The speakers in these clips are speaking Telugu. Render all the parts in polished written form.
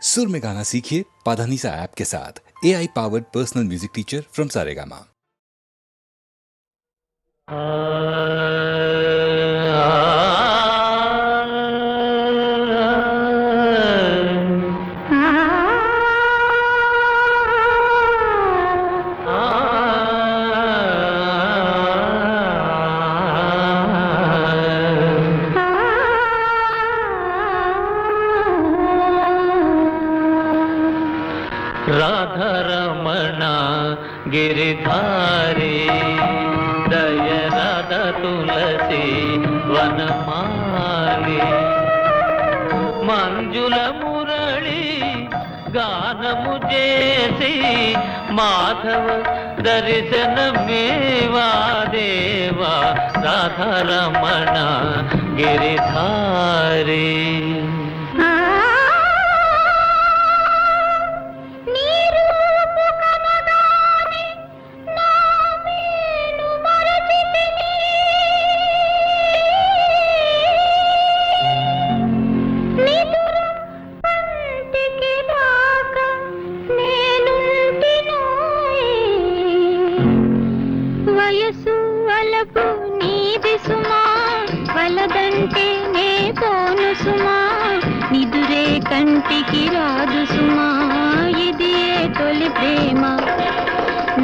सुर में गाना सीखिए पाधानीसा ऐप के साथ। AI powered personal music teacher from Saregama. Radharamana Giridhari దయ రాధ తులసి వనమాలి మంజుల మురళి గానము చేసి మాధవ దర్శనమేవా దేవా రాధరమణ గిరిధారి. వయసు వలపు నీది సుమా, వలదంటే నే పోను సుమా, నిదురే కంటికి రాదు సుమా, ఇది తొలి ప్రేమ.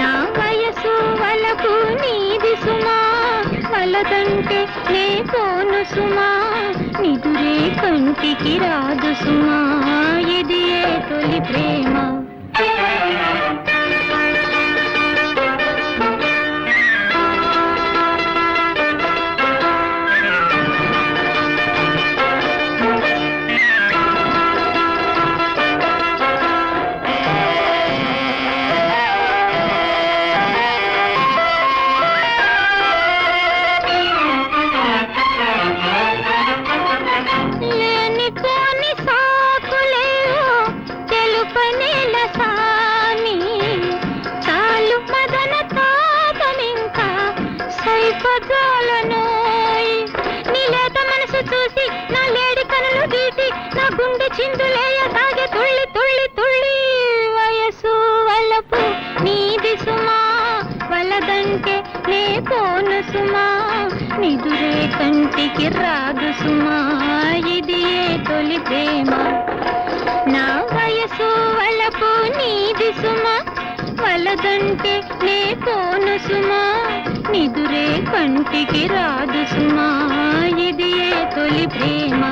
నా వయసు వలపు నీది సుమా, వలదంటే నే పోను సుమా, నిదురే కంటికి రాదు సుమా, ఇది తొలి ప్రేమ. నీలేత మనసు చూసి నా లేడి కనులు గీటి నా గుండె చిందులేయ తాగే తుళ్ళి తుళ్ళి తుళ్ళి. వయసు వలపు నీది సుమా, వలదంటే నే పోను సుమా, నిదురే కంటికి రాదు సుమా, ఇది తొలి ప్రేమ. నా వయసు వలపు నీది సుమా, వలదంటే నే పోను సుమా, నిదురే కంటికి రాదు సుమా, ఇది తొలి ప్రేమ.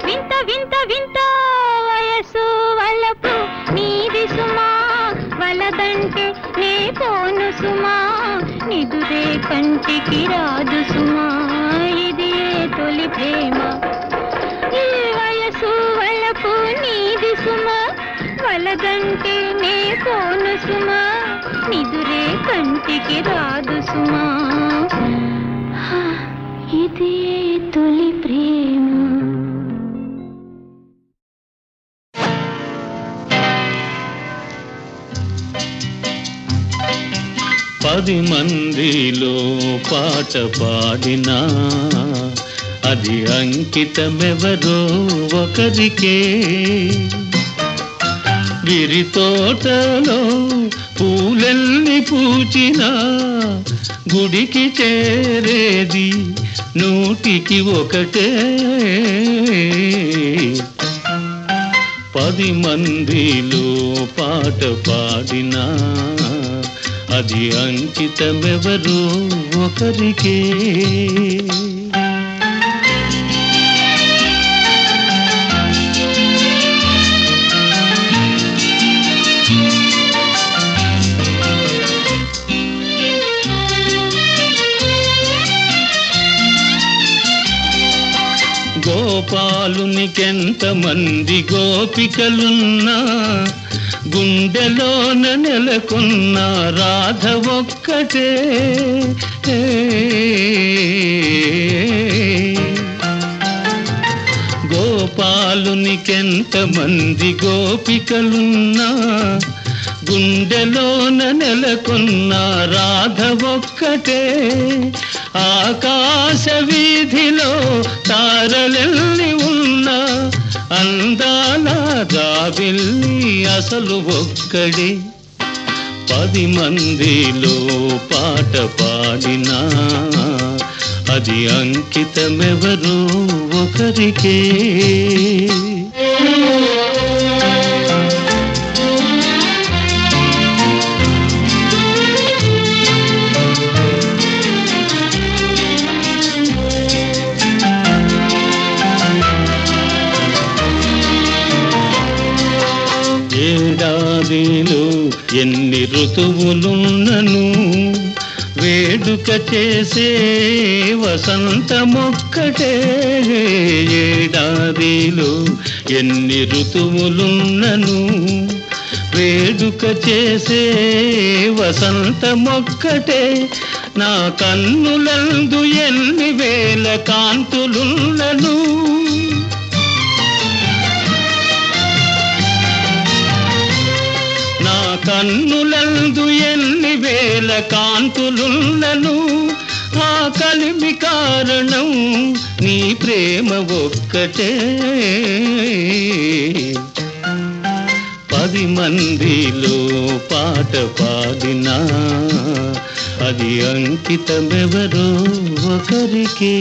వింత వింత వింత వయసు వలపు నీది సుమా, వలదంటే నే పోను సుమా, నిదురే కంటికి రాదు సుమా, ఇది తొలి ప్రేమ. ఈ వయసు వలపు నీది సుమా, వలదంటే నే పోను సుమా, నిదురే కంటికి రాదు సుమా, ఇది తొలి ప్రేమ. 10 మందిలో పాట పాడినా అది అంకితమెవరో ఒకరికే. విరి తోటలో పూలెల్ని పూచినా గుడికి చేరేది 100కి 1. 10 మందిలో పాట పాడినా అది అంకితమెవరో ఒకరికే. గోపాలునికెంత మంది గోపికలున్నా గుండెలోన నెలకొన్న రాధ ఒక్కటే. గోపాలునికెంత మంది గోపికలున్నా గుండెలోన నెలకొన్న రాధ ఒక్కటే. ఆకాశ వీధిలో తారలెల్లి ఉన్నా అందాల జాబిల్లి అసలు ఒక్కడే. 10 మందిలో పాట పాడినా అది అంకితమెవరో ఒకరికే. ఏడాదిలో ఎన్ని ఋతువులున్నను వేడుక చేసే వసంతమొక్కటే. ఏడాదిలో ఎన్ని ఋతువులున్నను వేడుక చేసే వసంతమొక్కటే. నా కన్నులందు ఎన్ని వేల కాంతులున్నను కన్నులందు ఎన్ని వేల కాంతులున్నను ఆ కలిమి కారణం నీ ప్రేమ ఒక్కటే. 10 మందిలో పాట పాడినా అది అంకితమెవరో ఒకరికే.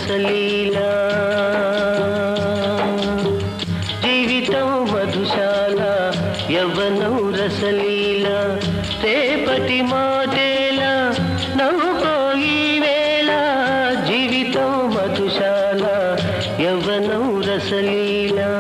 రసలీలా జీవితం మధుశాల యవ్వనం రసలీలా రేపటి మాటేలా నవ్వుకోయి వేళ జీవితం మధుశాల యవ్వనం రసలీలా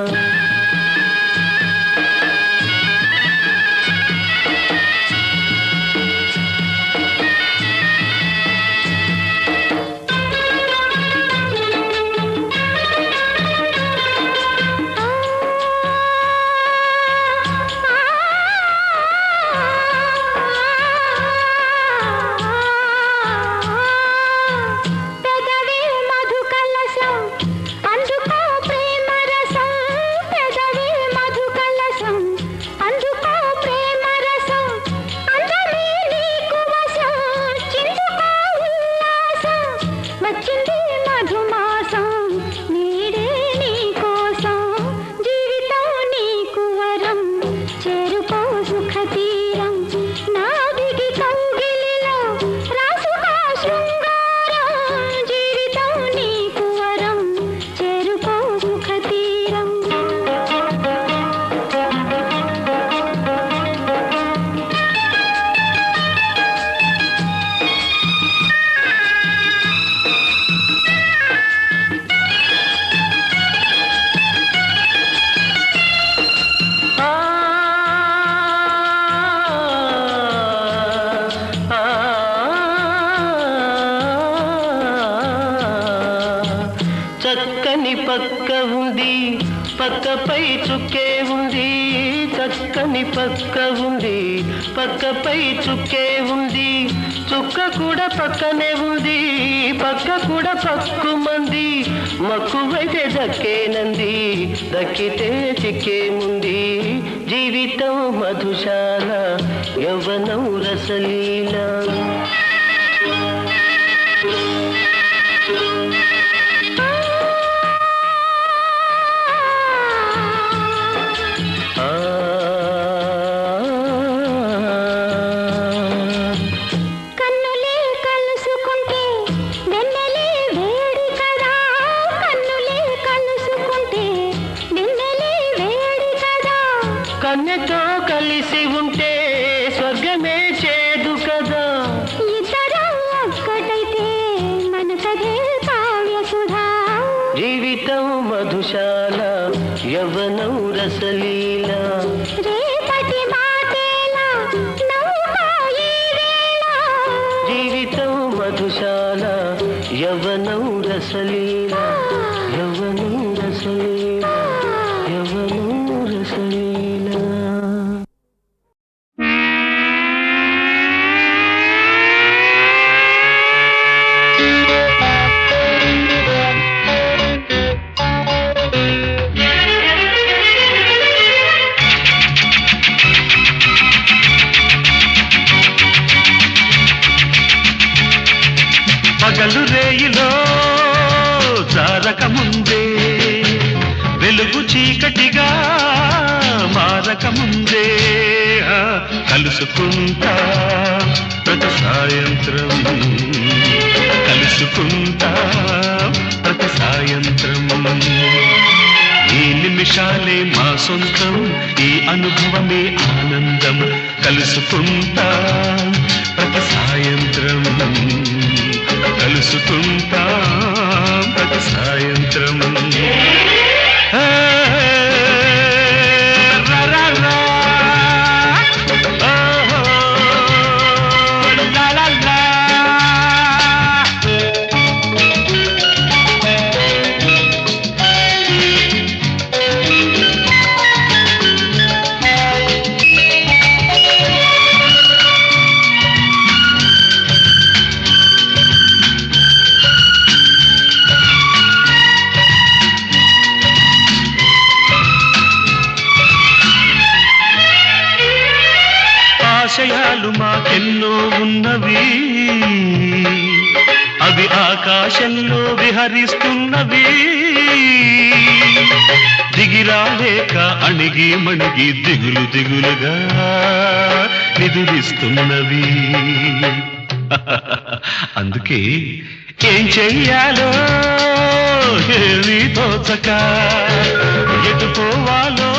చక్కని పక్క ఉంది పక్కపై చుక్కే ఉంది చక్కని పక్క ఉంది పక్కపై చుక్కే ఉంది చుక్క కూడా పక్కనే ఉంది పక్క కూడా పక్కుమంది మక్కువైతే దక్కేనంది దక్కితే చిక్కేముంది జీవితం మధుశాల యవ్వనం రసలీలా కన్నెతో కలిసి ఉంటే స్వర్గమే చేదు కదా ఇద్దరం ఒక్కటైతే మనసదే కావ్య సుధా జీవితం మధుశాల యవ్వనం రసలీలా రేపటి మాటేలా నవ్వుకోయి వేళ జీవితం మధుశాల యవ్వనం రసలీలా యవ్వనం రసలీలా యవ్వనం రసలీలా పగలు రేయిలో జారక ముందే వెలుగు చీకటిగా మారక ముందే కలుసుకుంటా ప్రతి సాయంత్రం కలుసుకుంటా ప్రతి సాయంత్రం ఈ నిమిషాలే మా సొంతం ఈ అనుభవమే ఆనందం కలుసుకుంటా ప్రతి సాయంత్రం కలుసుకుంటా ప్రతి సాయంత్రం ఆశయాలు మాకెన్నో ఉన్నవి అవి ఆకాశంలో విహరిస్తున్నవి దిగిరాలేక అణిగి మణిగి దిగులు దిగులుగా నిదురిస్తున్నవి అందుకే ఏం చెయ్యాలో ఏమీ తోచక ఎటు పోవాలో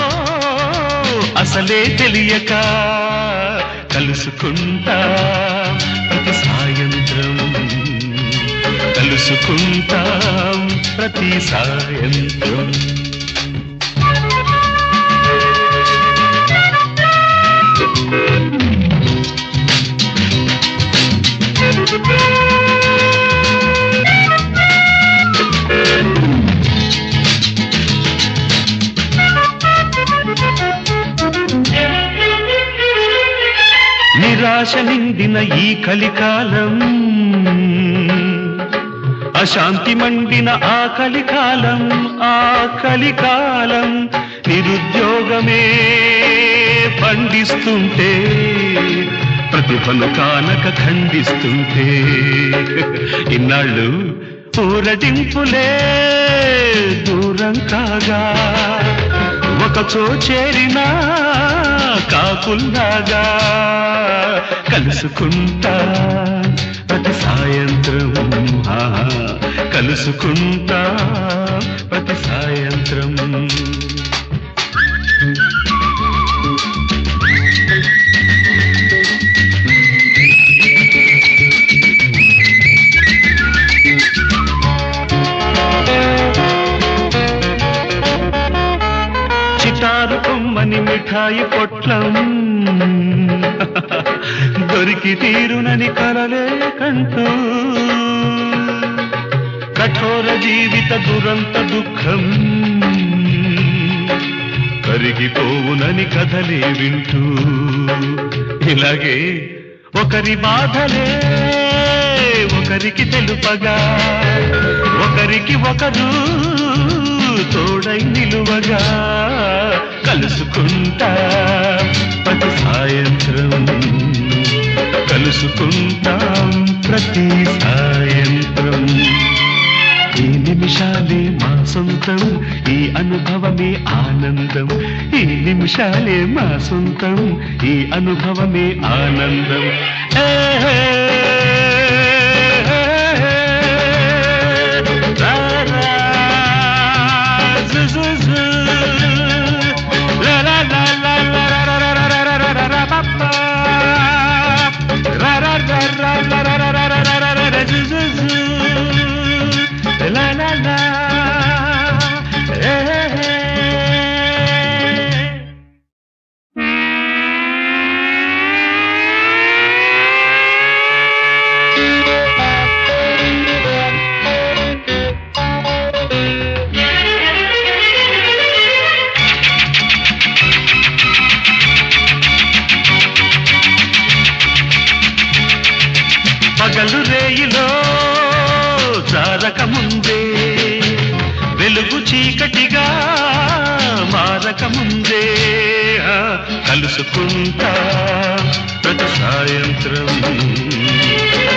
అసలే తెలియక కలుసుకుంటా ప్రతి సాయంత్రం కలుసుకుంటాం ప్రతి సాయంత్రం నిరాశ నిండిన ఈ కలికాలం అశాంతి మండిన ఆ కలికాలం నిరుద్యోగమే పండిస్తుంటే ప్రతిభను కానక ఖండిస్తుంటే ఇన్నాళ్ళు ఊరటింపులే దూరం కాగా ఒకచో చేరినా కాకుల్లాగా కలుసుకుంటా ప్రతి సాయంత్రం కలుసుకుంటా ప్రతి సాయంత్రం చిటారు కొమ్మని మిఠాయి పొట్లం దొరికి తీరునని కలలే కంటూ కఠోర జీవిత దురంత దుఃఖం కరిగిపోవునని కథలే వింటూ ఇలాగే ఒకరి బాధలే ఒకరికి తెలుపగా ఒకరికి ఒకరు తోడై నిలువగా కలుసుకుంటా ప్రతి సాయంత్రం కలుసుకుంటాం ప్రతి సాయంత్రం ఈ నిమిషాలే మా సొంతం ఈ అనుభవమే ఆనందం ఈ నిమిషాలే మా సొంతం ఈ అనుభవమే ఆనందం పగలు రేయిలో జారకముందే వెలుగు చీకటిగా మారకముందే కలుసుకుంటా ప్రతి సాయంత్రం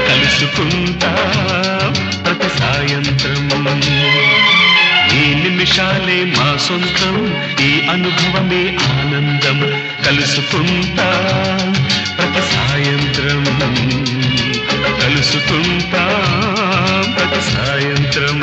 కలుసుకుంటా ప్రతి సాయంత్రం ఈ నిమిషాలే మా సొంతం ఈ అనుభవమే ఆనందం కలుసుకుంటా ప్రతి సాయంత్రం కలుసుకుంటా ప్రతి సాయంత్రం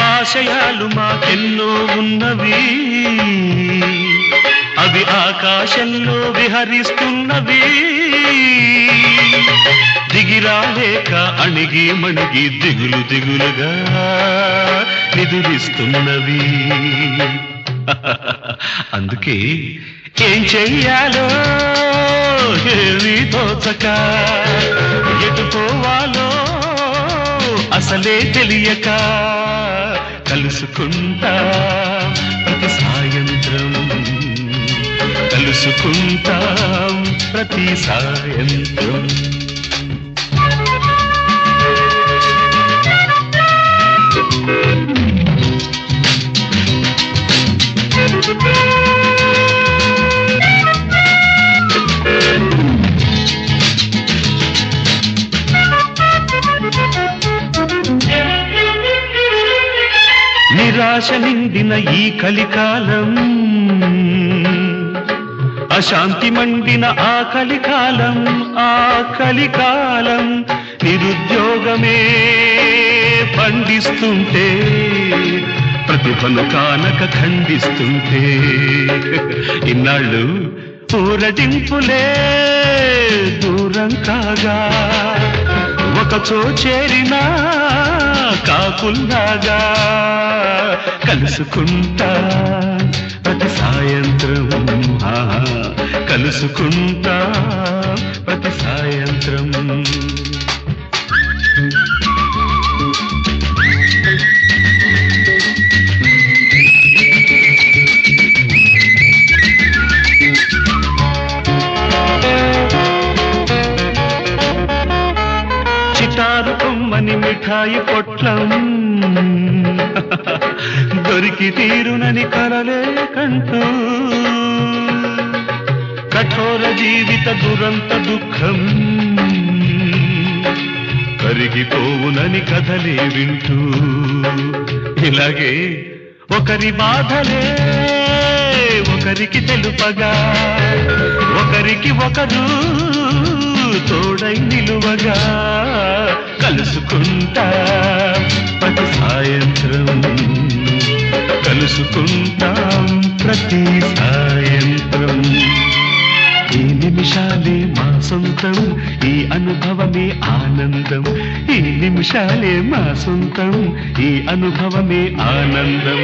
ఆశయాలు మాకెన్నో ఉన్నవి అవి ఆకాశంలో విహరిస్తున్నవి దిగిరాలేక అణిగి మణిగి దిగులు దిగులుగా నిదురిస్తున్నవి అందుకే ఏం చెయ్యాలో ఏమీ తోచక ఎటు పోవాలో అసలే తెలియక కలుసుకుంటా ప్రతి సాయంత్రం కలుసుకుంటాం ప్రతి సాయంత్రం. నిరాశ నిండిన ఈ కలికాలం, అశాంతి మండిన ఆ కలికాలం, ఆ కలికాలం నిరుద్యోగమే పండిస్తుంటే, ప్రతిభను కానక ఖండిస్తుంటే, ఇన్నాళ్ళు ఊరడింపులే దూరం కాగా, ఒకచో చేరినా కాకుల్లాగా కలుసుకుంటా ప్రతి సాయంత్రం. కలుసుకుంటా ప్రతి సాయంత్రం. చిటారు కొమ్మని మిఠాయి పొట్లం దొరికి తీరునని కలలే కంటూ, కఠోర జీవిత దురంత దుఃఖం కరిగిపోవునని కథలే వింటూ, ఇలాగే ఒకరి బాధలే ఒకరికి తెలుపగా, ఒకరికి ఒకరు తోడై నిలువగా కలుసుకుంటా ప్రతి సాయంత్రం. కలుసుకుంటాం ప్రతి సాయంత్రం. ఈ నిమిషాలే మా సొంతం, ఈ అనుభవమే ఆనందం. ఈ నిమిషాలే మా సొంతం, ఈ అనుభవమే ఆనందం.